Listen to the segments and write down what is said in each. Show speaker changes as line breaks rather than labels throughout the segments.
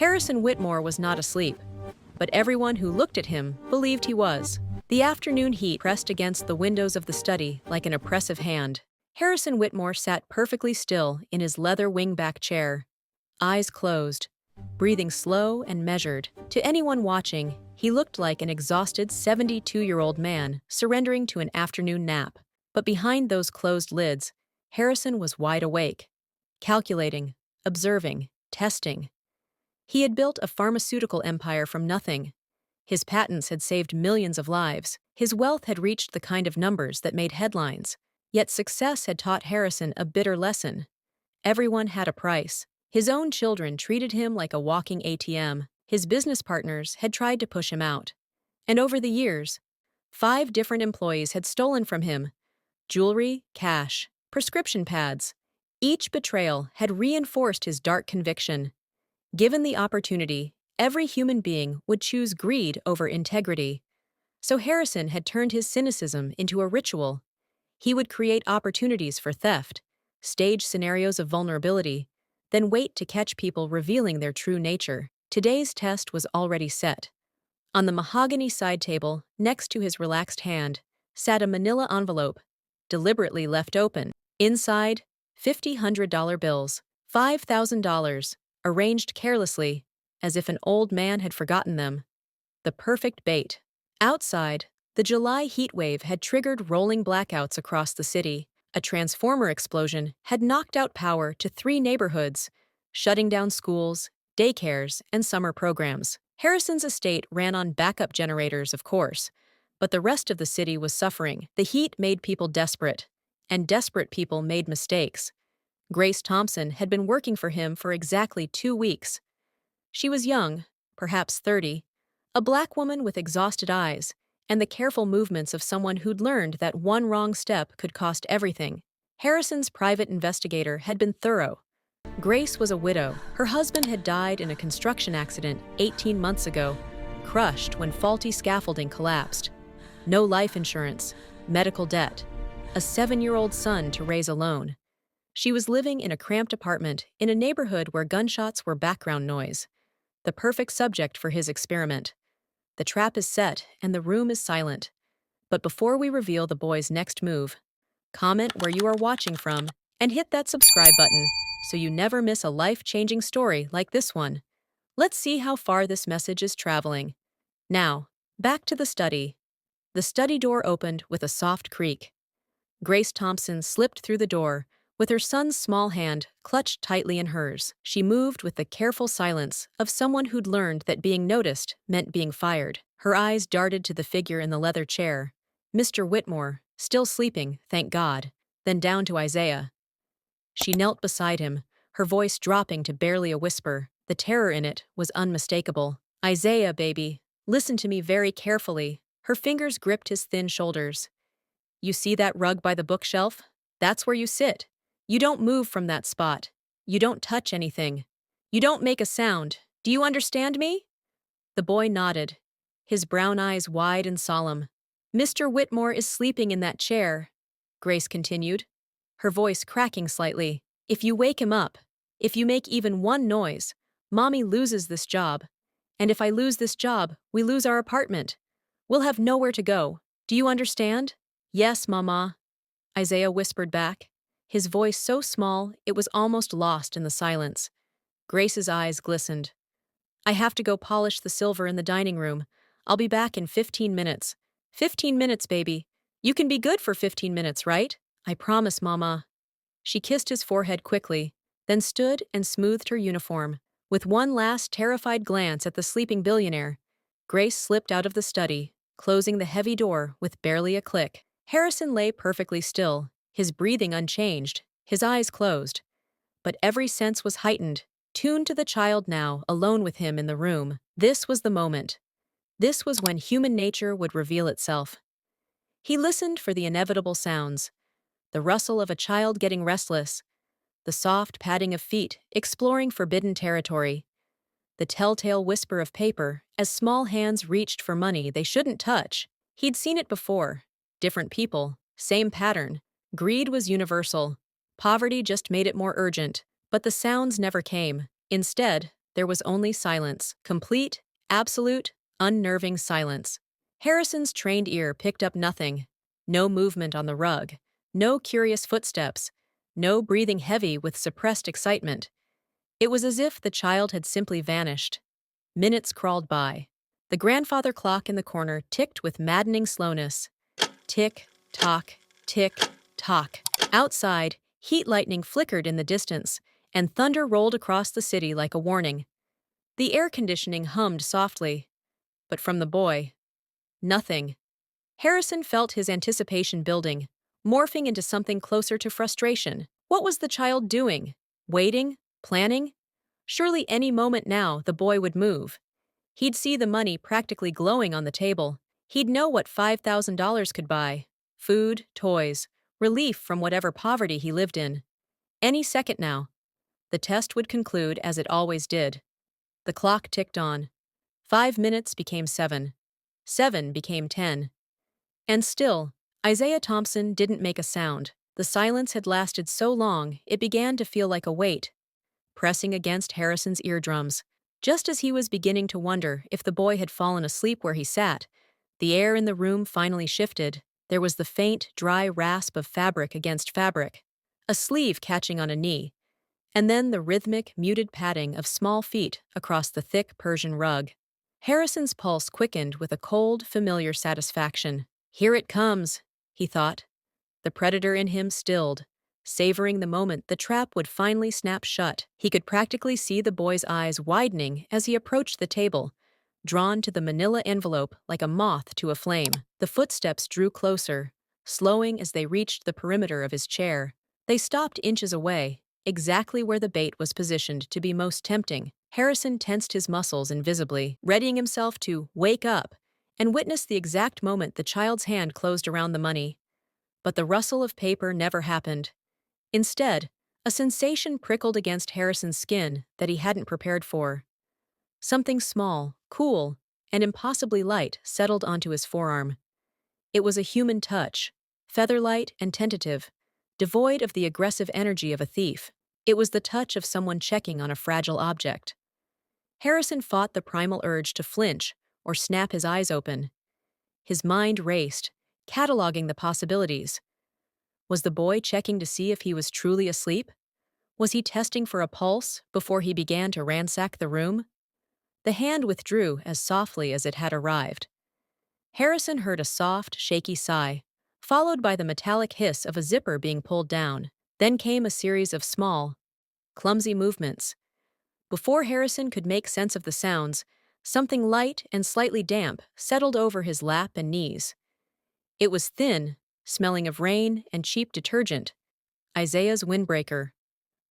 Harrison Whitmore was not asleep, but everyone who looked at him believed he was. The afternoon heat pressed against the windows of the study like an oppressive hand. Harrison Whitmore sat perfectly still in his leather wingback chair, eyes closed, breathing slow and measured. To anyone watching, he looked like an exhausted 72-year-old man surrendering to an afternoon nap. But behind those closed lids, Harrison was wide awake, calculating, observing, testing. He had built a pharmaceutical empire from nothing. His patents had saved millions of lives. His wealth had reached the kind of numbers that made headlines. Yet success had taught Harrison a bitter lesson. Everyone had a price. His own children treated him like a walking ATM. His business partners had tried to push him out. And over the years, 5 different employees had stolen from him jewelry, cash, prescription pads. Each betrayal had reinforced his dark conviction. Given the opportunity, every human being would choose greed over integrity. So Harrison had turned his cynicism into a ritual. He would create opportunities for theft, stage scenarios of vulnerability, then wait to catch people revealing their true nature. Today's test was already set. On the mahogany side table, next to his relaxed hand, sat a manila envelope, deliberately left open. Inside, $50 bills, $5,000, arranged carelessly, as if an old man had forgotten them. The perfect bait. Outside, the July heatwave had triggered rolling blackouts across the city. A transformer explosion had knocked out power to 3 neighborhoods, shutting down schools, daycares, and summer programs. Harrison's estate ran on backup generators, of course, but the rest of the city was suffering. The heat made people desperate, and desperate people made mistakes. Grace Thompson had been working for him for exactly 2 weeks. She was young, perhaps 30, a black woman with exhausted eyes, and the careful movements of someone who'd learned that one wrong step could cost everything. Harrison's private investigator had been thorough. Grace was a widow. Her husband had died in a construction accident 18 months ago, crushed when faulty scaffolding collapsed. No life insurance, medical debt, a 7-year-old son to raise alone. She was living in a cramped apartment in a neighborhood where gunshots were background noise. The perfect subject for his experiment. The trap is set and the room is silent. But before we reveal the boy's next move, comment where you are watching from and hit that subscribe button so you never miss a life-changing story like this one. Let's see how far this message is traveling. Now, back to the study. The study door opened with a soft creak. Grace Thompson slipped through the door, with her son's small hand clutched tightly in hers. She moved with the careful silence of someone who'd learned that being noticed meant being fired. Her eyes darted to the figure in the leather chair. Mr. Whitmore, still sleeping, thank God, then down to Isaiah. She knelt beside him, her voice dropping to barely a whisper. The terror in it was unmistakable. Isaiah, baby, listen to me very carefully. Her fingers gripped his thin shoulders. You see that rug by the bookshelf? That's where you sit. You don't move from that spot. You don't touch anything. You don't make a sound. Do you understand me? The boy nodded, his brown eyes wide and solemn. Mr. Whitmore is sleeping in that chair, Grace continued, her voice cracking slightly. If you wake him up, if you make even one noise, Mommy loses this job. And if I lose this job, we lose our apartment. We'll have nowhere to go. Do you understand? Yes, Mama, Isaiah whispered back, his voice so small it was almost lost in the silence. Grace's eyes glistened. I have to go polish the silver in the dining room. I'll be back in 15 minutes. 15 minutes, baby. You can be good for 15 minutes, right? I promise, Mama. She kissed his forehead quickly, then stood and smoothed her uniform. With one last terrified glance at the sleeping billionaire, Grace slipped out of the study, closing the heavy door with barely a click. Harrison lay perfectly still, his breathing unchanged, his eyes closed. But every sense was heightened, tuned to the child now alone with him in the room. This was the moment. This was when human nature would reveal itself. He listened for the inevitable sounds, the rustle of a child getting restless, the soft padding of feet exploring forbidden territory, the telltale whisper of paper as small hands reached for money they shouldn't touch. He'd seen it before. Different people, same pattern. Greed was universal. Poverty just made it more urgent. But the sounds never came. Instead, There was only silence. Complete, absolute, unnerving silence. Harrison's trained ear picked up nothing. No movement on the rug. No curious footsteps. No breathing heavy with suppressed excitement. It was as if the child had simply vanished. Minutes crawled by. The grandfather clock in the corner ticked with maddening slowness. Tick, tock, tick, tock. Outside, heat lightning flickered in the distance, and thunder rolled across the city like a warning. The air conditioning hummed softly. But from the boy, nothing. Harrison felt his anticipation building, morphing into something closer to frustration. What was the child doing? Waiting? Planning? Surely any moment now the boy would move. He'd see the money practically glowing on the table. He'd know what $5,000 could buy. Food, toys, relief from whatever poverty he lived in. Any second now. The test would conclude as it always did. The clock ticked on. 5 minutes became 7. 7 became 10. And still, Isaiah Thompson didn't make a sound. The silence had lasted so long, it began to feel like a weight, pressing against Harrison's eardrums. Just as he was beginning to wonder if the boy had fallen asleep where he sat, the air in the room finally shifted. There was the faint, dry rasp of fabric against fabric, a sleeve catching on a knee, and then the rhythmic, muted padding of small feet across the thick Persian rug. Harrison's pulse quickened with a cold, familiar satisfaction. Here it comes, he thought. The predator in him stilled, savoring the moment the trap would finally snap shut. He could practically see the boy's eyes widening as he approached the table, drawn to the manila envelope like a moth to a flame. The footsteps drew closer, slowing as they reached the perimeter of his chair. They stopped inches away, exactly where the bait was positioned to be most tempting. Harrison tensed his muscles invisibly, readying himself to wake up and witness the exact moment the child's hand closed around the money. But the rustle of paper never happened. Instead, a sensation prickled against Harrison's skin that he hadn't prepared for. Something small, cool, and impossibly light settled onto his forearm. It was a human touch, feather-light and tentative, devoid of the aggressive energy of a thief. It was the touch of someone checking on a fragile object. Harrison fought the primal urge to flinch or snap his eyes open. His mind raced, cataloging the possibilities. Was the boy checking to see if he was truly asleep? Was he testing for a pulse before he began to ransack the room? The hand withdrew as softly as it had arrived. Harrison heard a soft, shaky sigh, followed by the metallic hiss of a zipper being pulled down. Then came a series of small, clumsy movements. Before Harrison could make sense of the sounds, something light and slightly damp settled over his lap and knees. It was thin, smelling of rain and cheap detergent. Isaiah's windbreaker.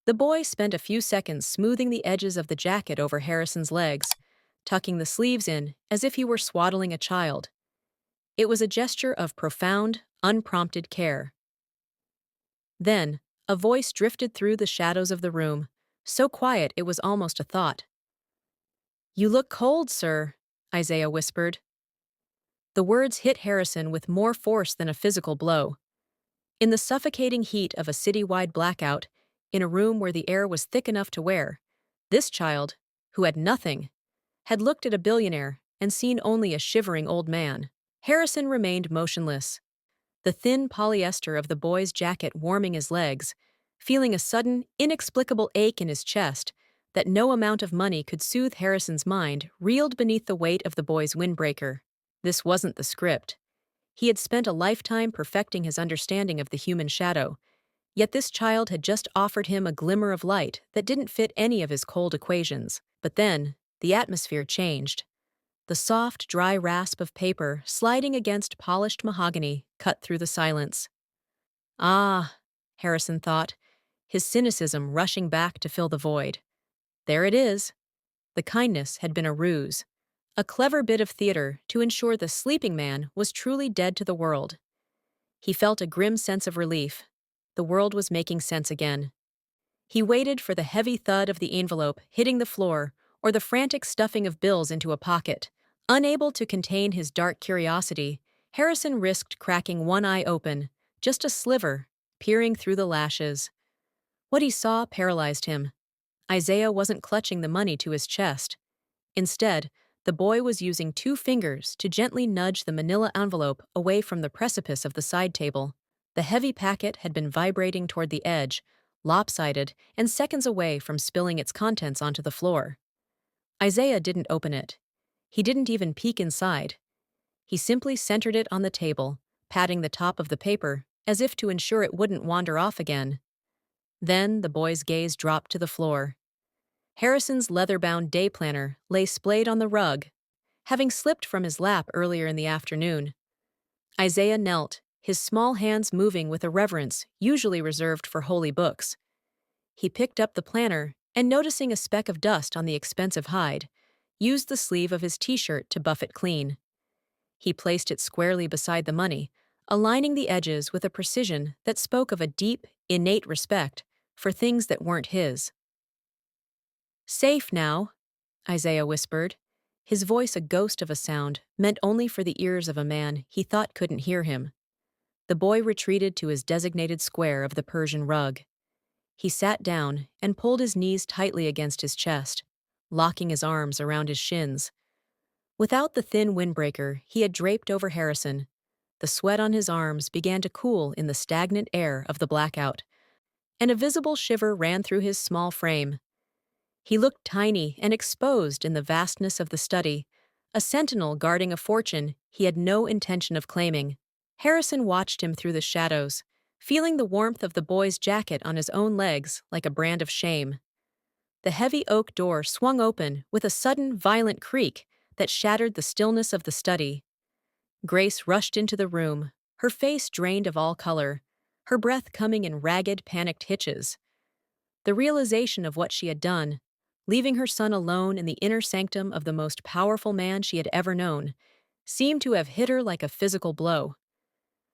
The boy spent a few seconds smoothing the edges of the jacket over Harrison's legs, tucking the sleeves in as if he were swaddling a child. It was a gesture of profound, unprompted care. Then, a voice drifted through the shadows of the room, so quiet it was almost a thought. "You look cold, sir," Isaiah whispered. The words hit Harrison with more force than a physical blow. In the suffocating heat of a citywide blackout, in a room where the air was thick enough to wear, this child, who had nothing, had looked at a billionaire and seen only a shivering old man. Harrison remained motionless, the thin polyester of the boy's jacket warming his legs, feeling a sudden, inexplicable ache in his chest that no amount of money could soothe. Harrison's mind reeled beneath the weight of the boy's windbreaker. This wasn't the script. He had spent a lifetime perfecting his understanding of the human shadow, yet this child had just offered him a glimmer of light that didn't fit any of his cold equations. But then, the atmosphere changed. The soft, dry rasp of paper sliding against polished mahogany cut through the silence. Ah, Harrison thought, his cynicism rushing back to fill the void. There it is. The kindness had been a ruse, a clever bit of theater to ensure the sleeping man was truly dead to the world. He felt a grim sense of relief. The world was making sense again. He waited for the heavy thud of the envelope hitting the floor or the frantic stuffing of bills into a pocket. Unable to contain his dark curiosity, Harrison risked cracking one eye open, just a sliver, peering through the lashes. What he saw paralyzed him. Isaiah wasn't clutching the money to his chest. Instead, the boy was using 2 fingers to gently nudge the manila envelope away from the precipice of the side table. The heavy packet had been vibrating toward the edge, lopsided and seconds away from spilling its contents onto the floor. Isaiah didn't open it. He didn't even peek inside. He simply centered it on the table, patting the top of the paper as if to ensure it wouldn't wander off again. Then the boy's gaze dropped to the floor. Harrison's leather-bound day planner lay splayed on the rug, having slipped from his lap earlier in the afternoon. Isaiah knelt, his small hands moving with a reverence usually reserved for holy books. He picked up the planner and, noticing a speck of dust on the expensive hide, used the sleeve of his t-shirt to buff it clean. He placed it squarely beside the money, aligning the edges with a precision that spoke of a deep, innate respect for things that weren't his. "Safe now," Isaiah whispered, his voice a ghost of a sound meant only for the ears of a man he thought couldn't hear him. The boy retreated to his designated square of the Persian rug. He sat down and pulled his knees tightly against his chest, locking his arms around his shins. Without the thin windbreaker he had draped over Harrison, the sweat on his arms began to cool in the stagnant air of the blackout, and a visible shiver ran through his small frame. He looked tiny and exposed in the vastness of the study, a sentinel guarding a fortune he had no intention of claiming. Harrison watched him through the shadows, feeling the warmth of the boy's jacket on his own legs like a brand of shame. The heavy oak door swung open with a sudden, violent creak that shattered the stillness of the study. Grace rushed into the room, her face drained of all color, her breath coming in ragged, panicked hitches. The realization of what she had done, leaving her son alone in the inner sanctum of the most powerful man she had ever known, seemed to have hit her like a physical blow.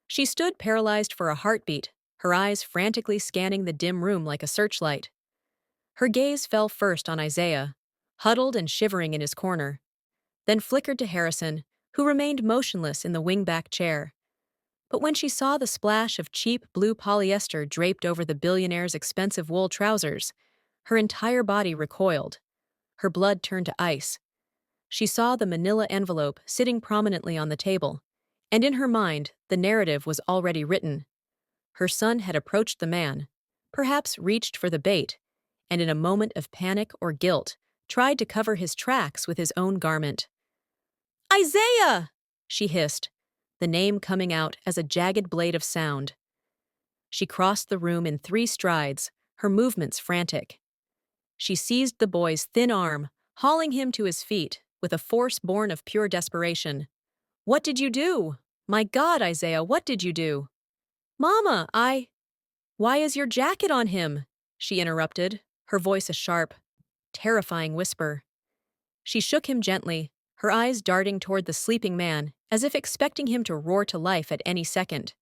She stood paralyzed for a heartbeat, her eyes frantically scanning the dim room like a searchlight. Her gaze fell first on Isaiah, huddled and shivering in his corner, then flickered to Harrison, who remained motionless in the wingback chair. But when she saw the splash of cheap blue polyester draped over the billionaire's expensive wool trousers, her entire body recoiled. Her blood turned to ice. She saw the manila envelope sitting prominently on the table, and in her mind, the narrative was already written. Her son had approached the man, perhaps reached for the bait, and in a moment of panic or guilt, tried to cover his tracks with his own garment. "Isaiah!" she hissed, the name coming out as a jagged blade of sound. She crossed the room in 3 strides, her movements frantic. She seized the boy's thin arm, hauling him to his feet with a force born of pure desperation. "What did you do? My God, Isaiah, what did you do?" "Mama, Why is your jacket on him?" she interrupted, her voice a sharp, terrifying whisper. She shook him gently, her eyes darting toward the sleeping man, as if expecting him to roar to life at any second.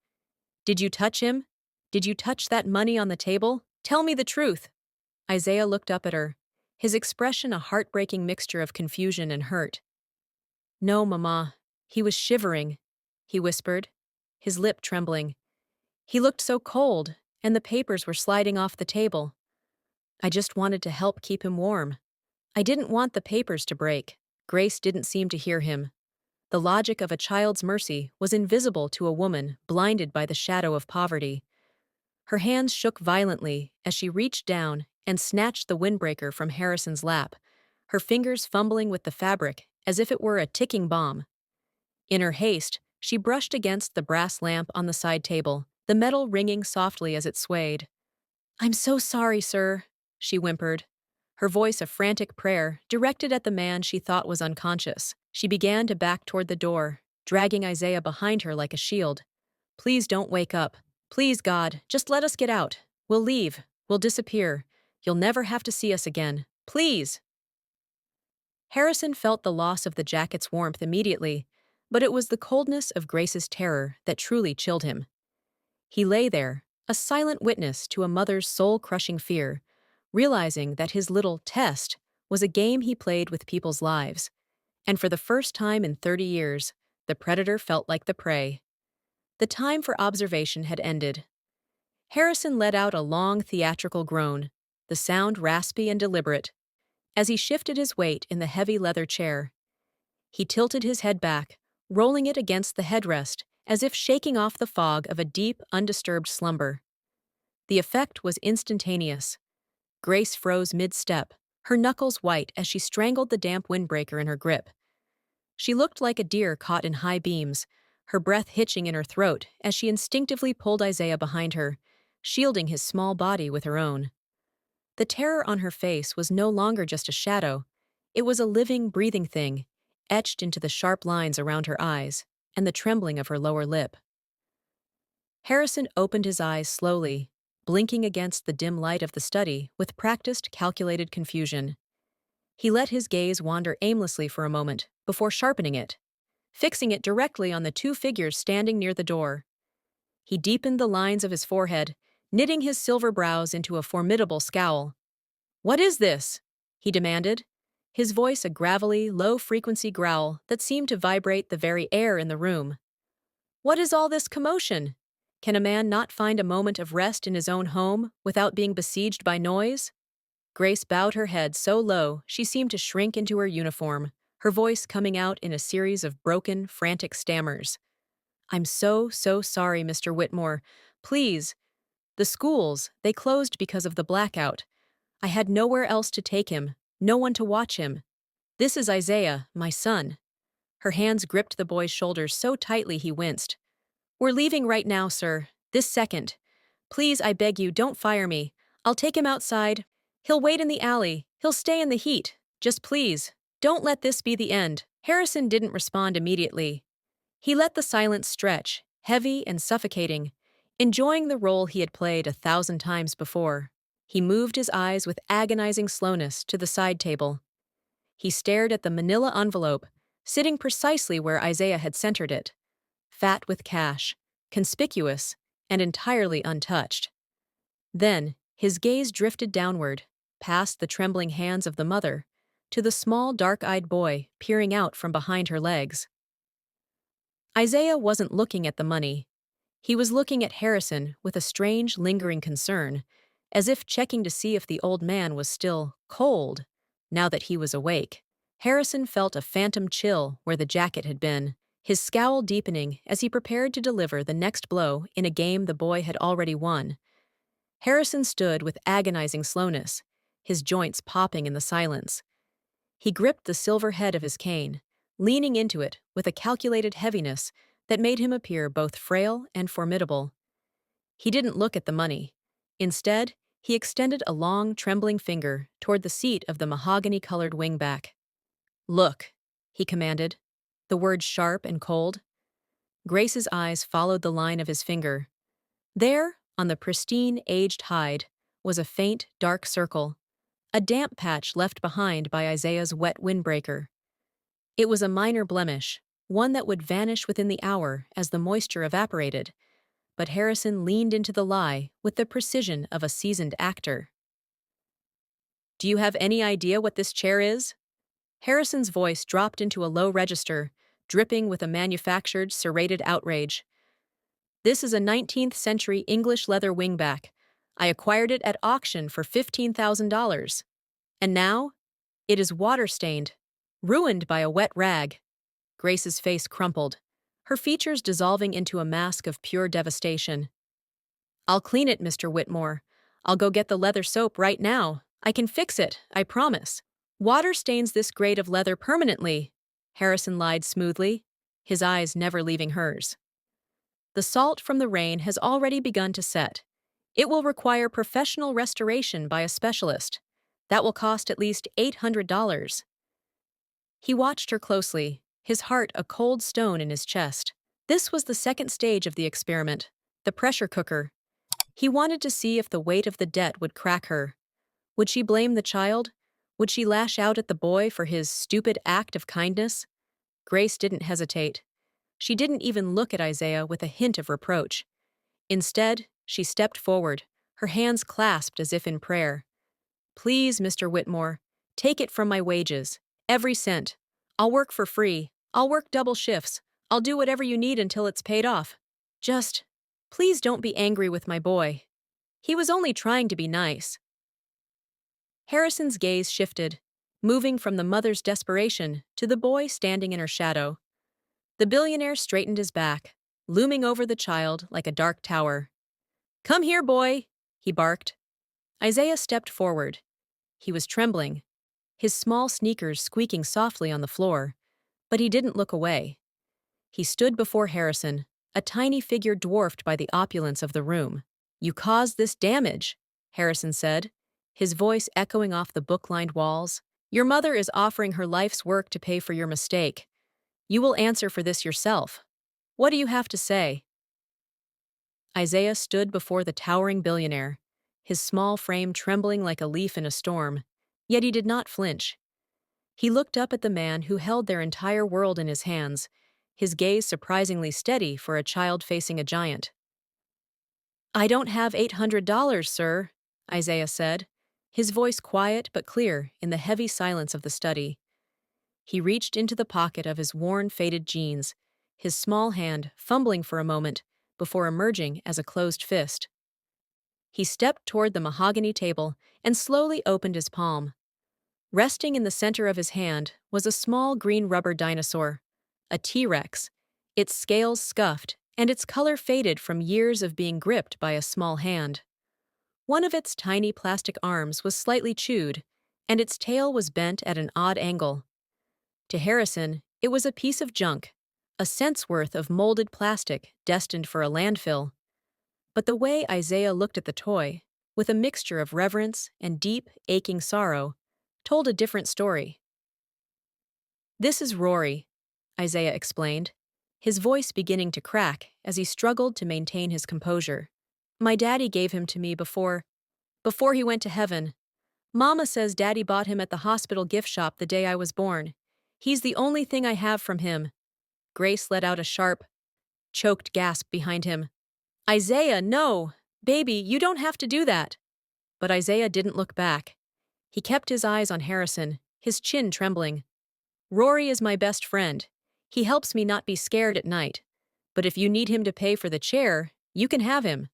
"Did you touch him? Did you touch that money on the table? Tell me the truth." Isaiah looked up at her, his expression a heartbreaking mixture of confusion and hurt. "No, Mama. He was shivering," he whispered, his lip trembling. "He looked so cold, and the papers were sliding off the table. I just wanted to help keep him warm. I didn't want the papers to break." Grace didn't seem to hear him. The logic of a child's mercy was invisible to a woman blinded by the shadow of poverty. Her hands shook violently as she reached down and snatched the windbreaker from Harrison's lap, her fingers fumbling with the fabric as if it were a ticking bomb. In her haste, she brushed against the brass lamp on the side table, the metal ringing softly as it swayed. "I'm so sorry, sir," she whimpered, her voice a frantic prayer directed at the man she thought was unconscious. She began to back toward the door, dragging Isaiah behind her like a shield. "Please don't wake up. Please, God, just let us get out. We'll leave. We'll disappear. You'll never have to see us again. Please." Harrison felt the loss of the jacket's warmth immediately, but it was the coldness of Grace's terror that truly chilled him. He lay there, a silent witness to a mother's soul-crushing fear, realizing that his little test was a game he played with people's lives, and for the first time in 30 years, the predator felt like the prey. The time for observation had ended. Harrison let out a long theatrical groan, the sound raspy and deliberate. As he shifted his weight in the heavy leather chair, he tilted his head back, rolling it against the headrest, as if shaking off the fog of a deep, undisturbed slumber. The effect was instantaneous. Grace froze mid-step, her knuckles white as she strangled the damp windbreaker in her grip. She looked like a deer caught in high beams, her breath hitching in her throat as she instinctively pulled Isaiah behind her, shielding his small body with her own. The terror on her face was no longer just a shadow. It was a living, breathing thing, etched into the sharp lines around her eyes and the trembling of her lower lip. Harrison opened his eyes slowly, blinking against the dim light of the study with practiced, calculated confusion. He let his gaze wander aimlessly for a moment before sharpening it, fixing it directly on the two figures standing near the door. He deepened the lines of his forehead, knitting his silver brows into a formidable scowl. "What is this?" he demanded, his voice a gravelly, low-frequency growl that seemed to vibrate the very air in the room. "What is all this commotion? Can a man not find a moment of rest in his own home without being besieged by noise?" Grace bowed her head so low she seemed to shrink into her uniform, her voice coming out in a series of broken, frantic stammers. "I'm so sorry, Mr. Whitmore. Please. The schools, they closed because of the blackout. I had nowhere else to take him, no one to watch him. This is Isaiah, my son." Her hands gripped the boy's shoulders so tightly he winced. "We're leaving right now, sir. This second. Please, I beg you, don't fire me. I'll take him outside. He'll wait in the alley. He'll stay in the heat. Just please, don't let this be the end." Harrison didn't respond immediately. He let the silence stretch, heavy and suffocating, enjoying the role he had played 1,000 times before. He moved his eyes with agonizing slowness to the side table. He stared at the manila envelope, sitting precisely where Isaiah had centered it, fat with cash, conspicuous, and entirely untouched. Then, his gaze drifted downward, past the trembling hands of the mother, to the small dark-eyed boy peering out from behind her legs. Isaiah wasn't looking at the money. He was looking at Harrison with a strange, lingering concern, as if checking to see if the old man was still cold, now that he was awake. Harrison felt a phantom chill where the jacket had been, his scowl deepening as he prepared to deliver the next blow in a game the boy had already won. Harrison stood with agonizing slowness, his joints popping in the silence. He gripped the silver head of his cane, leaning into it with a calculated heaviness that made him appear both frail and formidable. He didn't look at the money. Instead, he extended a long, trembling finger toward the seat of the mahogany-colored wingback. "Look," he commanded, the words sharp and cold. Grace's eyes followed the line of his finger. There, on the pristine, aged hide, was a faint, dark circle, a damp patch left behind by Isaiah's wet windbreaker. It was a minor blemish, one that would vanish within the hour as the moisture evaporated, but Harrison leaned into the lie with the precision of a seasoned actor. "Do you have any idea what this chair is?" Harrison's voice dropped into a low register, dripping with a manufactured, serrated outrage. "This is a 19th century English leather wingback. I acquired it at auction for $15,000. And now, it is water-stained, ruined by a wet rag." Grace's face crumpled, her features dissolving into a mask of pure devastation. "I'll clean it, Mr. Whitmore. I'll go get the leather soap right now. I can fix it, I promise. Water stains this grade of leather permanently," Harrison lied smoothly, his eyes never leaving hers. "The salt from the rain has already begun to set. It will require professional restoration by a specialist. That will cost at least $800. He watched her closely, his heart a cold stone in his chest. This was the second stage of the experiment, the pressure cooker. He wanted to see if the weight of the debt would crack her. Would she blame the child? Would she lash out at the boy for his stupid act of kindness? Grace didn't hesitate. She didn't even look at Isaiah with a hint of reproach. Instead, she stepped forward, her hands clasped as if in prayer. "Please, Mr. Whitmore, take it from my wages. Every cent. I'll work for free. I'll work double shifts. I'll do whatever you need until it's paid off. Just, please don't be angry with my boy. He was only trying to be nice." Harrison's gaze shifted, moving from the mother's desperation to the boy standing in her shadow. The billionaire straightened his back, looming over the child like a dark tower. "Come here, boy," he barked. Isaiah stepped forward. He was trembling, his small sneakers squeaking softly on the floor, but he didn't look away. He stood before Harrison, a tiny figure dwarfed by the opulence of the room. "You caused this damage," Harrison said, his voice echoing off the book-lined walls. "Your mother is offering her life's work to pay for your mistake. You will answer for this yourself. What do you have to say?" Isaiah stood before the towering billionaire, his small frame trembling like a leaf in a storm, yet he did not flinch. He looked up at the man who held their entire world in his hands, his gaze surprisingly steady for a child facing a giant. "I don't have $800, sir," Isaiah said, his voice quiet but clear in the heavy silence of the study. He reached into the pocket of his worn, faded jeans, his small hand fumbling for a moment before emerging as a closed fist. He stepped toward the mahogany table and slowly opened his palm. Resting in the center of his hand was a small green rubber dinosaur, a T-Rex, its scales scuffed and its color faded from years of being gripped by a small hand. One of its tiny plastic arms was slightly chewed, and its tail was bent at an odd angle. To Harrison, it was a piece of junk, a cent's worth of molded plastic destined for a landfill. But the way Isaiah looked at the toy, with a mixture of reverence and deep, aching sorrow, told a different story. "This is Rory," Isaiah explained, his voice beginning to crack as he struggled to maintain his composure. "My daddy gave him to me before he went to heaven. Mama says Daddy bought him at the hospital gift shop the day I was born. He's the only thing I have from him." Grace let out a sharp, choked gasp behind him. "Isaiah, no! Baby, you don't have to do that." But Isaiah didn't look back. He kept his eyes on Harrison, his chin trembling. "Rory is my best friend. He helps me not be scared at night. But if you need him to pay for the chair, you can have him.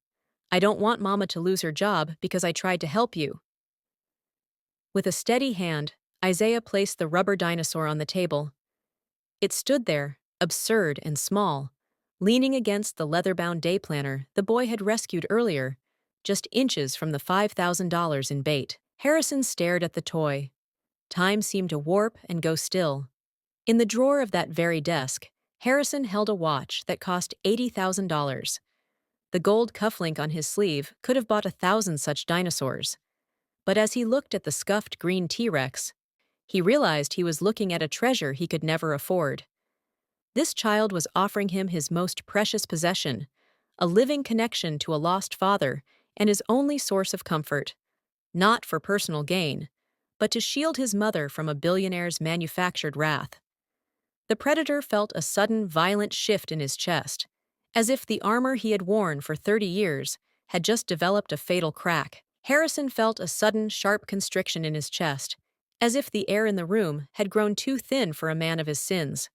I don't want Mama to lose her job because I tried to help you." With a steady hand, Isaiah placed the rubber dinosaur on the table. It stood there, absurd and small, leaning against the leather-bound day planner the boy had rescued earlier, just inches from the $5,000 in bait. Harrison stared at the toy. Time seemed to warp and go still. In the drawer of that very desk, Harrison held a watch that cost $80,000. The gold cufflink on his sleeve could have bought 1,000 such dinosaurs. But as he looked at the scuffed green T-Rex, he realized he was looking at a treasure he could never afford. This child was offering him his most precious possession, a living connection to a lost father and his only source of comfort. Not for personal gain, but to shield his mother from a billionaire's manufactured wrath. The predator felt a sudden, violent shift in his chest, as if the armor he had worn for 30 years had just developed a fatal crack. Harrison felt a sudden, sharp constriction in his chest, as if the air in the room had grown too thin for a man of his sins.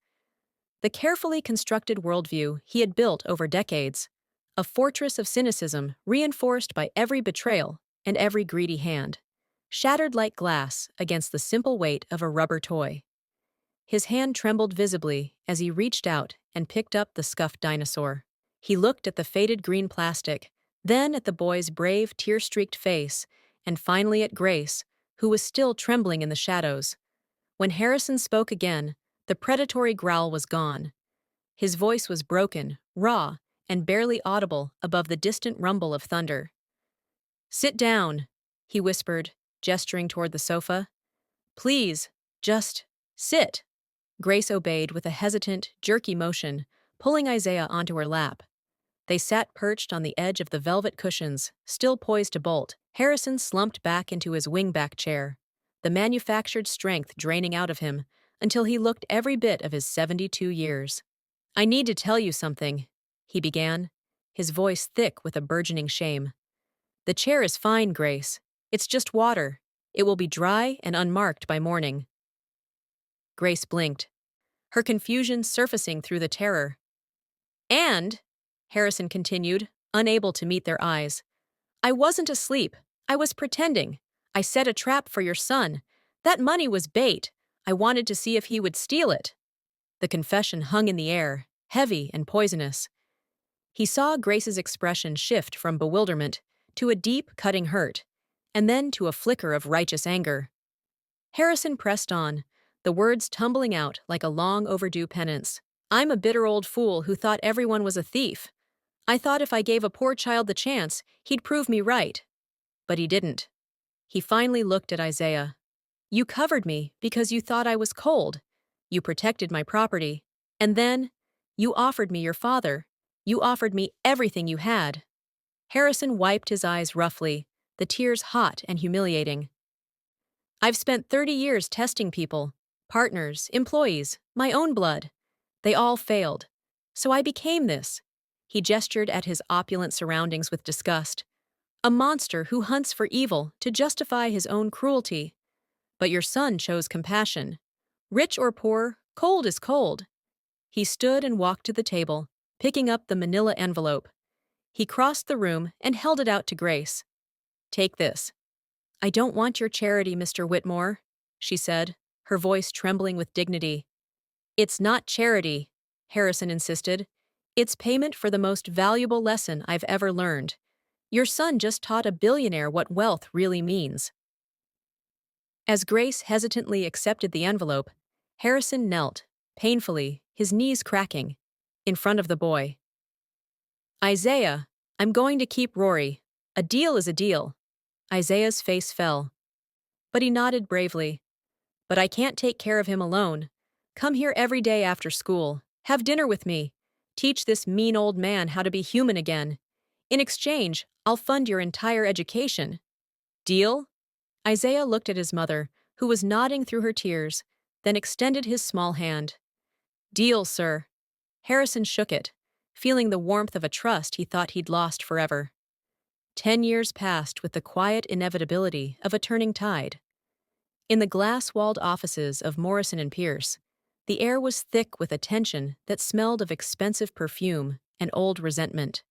The carefully constructed worldview he had built over decades, a fortress of cynicism reinforced by every betrayal and every greedy hand, shattered like glass against the simple weight of a rubber toy. His hand trembled visibly as he reached out and picked up the scuffed dinosaur. He looked at the faded green plastic, then at the boy's brave, tear-streaked face, and finally at Grace, who was still trembling in the shadows. When Harrison spoke again, the predatory growl was gone. His voice was broken, raw, and barely audible above the distant rumble of thunder. "Sit down," he whispered, gesturing toward the sofa. "Please, just sit." Grace obeyed with a hesitant, jerky motion, pulling Isaiah onto her lap. They sat perched on the edge of the velvet cushions, still poised to bolt. Harrison slumped back into his wingback chair, the manufactured strength draining out of him, until he looked every bit of his 72 years. "I need to tell you something," he began, his voice thick with a burgeoning shame. "The chair is fine, Grace. It's just water. It will be dry and unmarked by morning." Grace blinked, her confusion surfacing through the terror. "And," Harrison continued, unable to meet their eyes, "I wasn't asleep. I was pretending. I set a trap for your son. That money was bait. I wanted to see if he would steal it." The confession hung in the air, heavy and poisonous. He saw Grace's expression shift from bewilderment to a deep, cutting hurt, and then to a flicker of righteous anger. Harrison pressed on, the words tumbling out like a long overdue penance. "I'm a bitter old fool who thought everyone was a thief. I thought if I gave a poor child the chance, he'd prove me right. But he didn't." He finally looked at Isaiah. "You covered me because you thought I was cold. You protected my property. And then, you offered me your father. You offered me everything you had." Harrison wiped his eyes roughly, the tears hot and humiliating. "I've spent 30 years testing people, partners, employees, my own blood. They all failed. So I became this." He gestured at his opulent surroundings with disgust. "A monster who hunts for evil to justify his own cruelty. But your son chose compassion. Rich or poor, cold is cold." He stood and walked to the table, picking up the manila envelope. He crossed the room and held it out to Grace. "Take this." "I don't want your charity, Mr. Whitmore," she said, her voice trembling with dignity. "It's not charity," Harrison insisted. "It's payment for the most valuable lesson I've ever learned. Your son just taught a billionaire what wealth really means." As Grace hesitantly accepted the envelope, Harrison knelt, painfully, his knees cracking, in front of the boy. "Isaiah, I'm going to keep Rory. A deal is a deal." Isaiah's face fell. But he nodded bravely. "But I can't take care of him alone. Come here every day after school. Have dinner with me. Teach this mean old man how to be human again. In exchange, I'll fund your entire education. Deal?" Isaiah looked at his mother, who was nodding through her tears, then extended his small hand. "Deal, sir." Harrison shook it, feeling the warmth of a trust he thought he'd lost forever. 10 years passed with the quiet inevitability of a turning tide. In the glass-walled offices of Morrison and Pierce, the air was thick with a tension that smelled of expensive perfume and old resentment.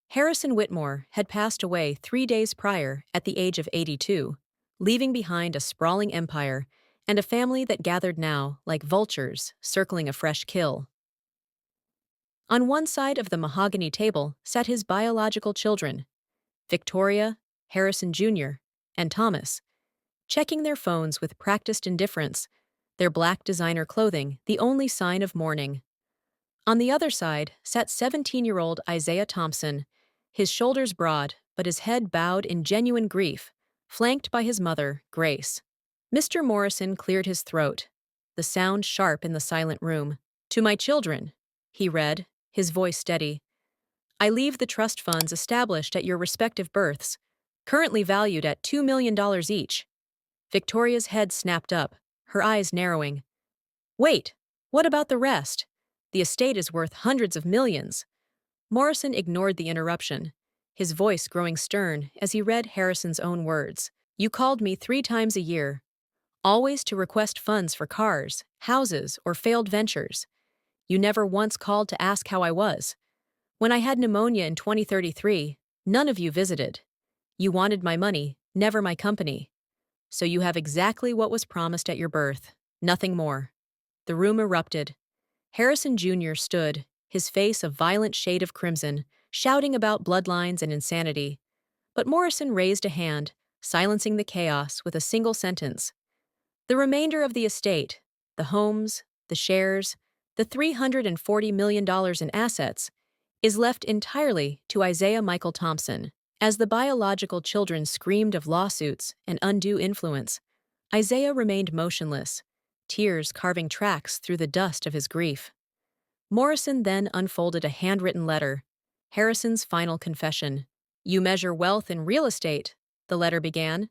Harrison Whitmore had passed away 3 days prior at the age of 82, leaving behind a sprawling empire and a family that gathered now like vultures circling a fresh kill. On one side of the mahogany table sat his biological children, Victoria, Harrison Jr., and Thomas, checking their phones with practiced indifference, their black designer clothing the only sign of mourning. On the other side sat 17-year-old Isaiah Thompson, his shoulders broad but his head bowed in genuine grief, flanked by his mother, Grace. Mr. Morrison cleared his throat, the sound sharp in the silent room. "To my children," he read, his voice steady. "I leave the trust funds established at your respective births, currently valued at $2 million each." Victoria's head snapped up, her eyes narrowing. "Wait, what about the rest? The estate is worth hundreds of millions." Morrison ignored the interruption, his voice growing stern as he read Harrison's own words. "You called me 3 times a year, always to request funds for cars, houses, or failed ventures. You never once called to ask how I was. When I had pneumonia in 2033, none of you visited. You wanted my money, never my company. So you have exactly what was promised at your birth, nothing more." The room erupted. Harrison Jr. stood, his face a violent shade of crimson, shouting about bloodlines and insanity. But Morrison raised a hand, silencing the chaos with a single sentence. "The remainder of the estate, the homes, the shares, the $340 million in assets, is left entirely to Isaiah Michael Thompson." As the biological children screamed of lawsuits and undue influence, Isaiah remained motionless, tears carving tracks through the dust of his grief. Morrison then unfolded a handwritten letter, Harrison's final confession. "You measure wealth in real estate," the letter began.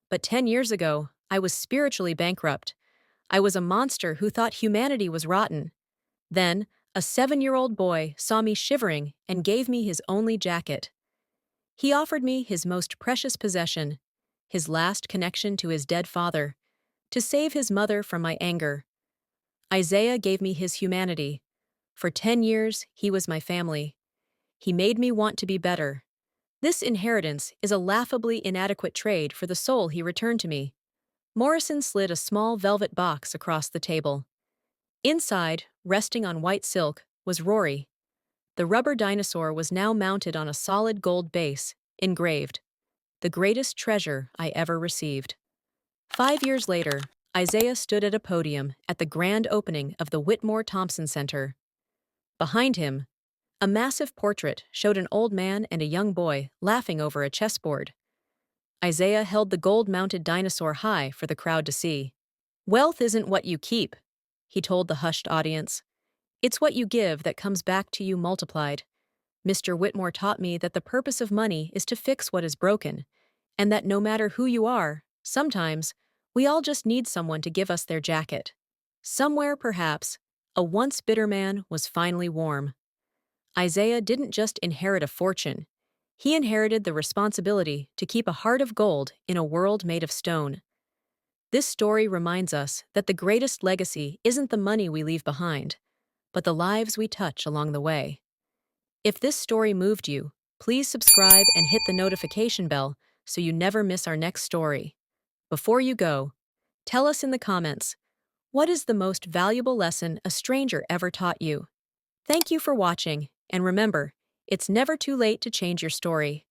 "But 10 years ago, I was spiritually bankrupt. I was a monster who thought humanity was rotten. Then, a 7-year-old boy saw me shivering and gave me his only jacket. He offered me his most precious possession, his last connection to his dead father, to save his mother from my anger. Isaiah gave me his humanity. For 10 years, he was my family. He made me want to be better. This inheritance is a laughably inadequate trade for the soul he returned to me. Morrison slid a small velvet box across the table. Inside, resting on white silk, was Rory. The rubber dinosaur was now mounted on a solid gold base, engraved, "The greatest treasure I ever received." 5 years later, Isaiah stood at a podium at the grand opening of the Whitmore Thompson Center. Behind him, a massive portrait showed an old man and a young boy laughing over a chessboard. Isaiah held the gold-mounted dinosaur high for the crowd to see. "Wealth isn't what you keep," he told the hushed audience. "It's what you give that comes back to you multiplied. Mr. Whitmore taught me that the purpose of money is to fix what is broken, and that no matter who you are, sometimes we all just need someone to give us their jacket." Somewhere, perhaps, a once bitter man was finally warm. Isaiah didn't just inherit a fortune. He inherited the responsibility to keep a heart of gold in a world made of stone. This story reminds us that the greatest legacy isn't the money we leave behind, but the lives we touch along the way. If this story moved you, please subscribe and hit the notification bell so you never miss our next story. Before you go, tell us in the comments, what is the most valuable lesson a stranger ever taught you? Thank you for watching, and remember, it's never too late to change your story.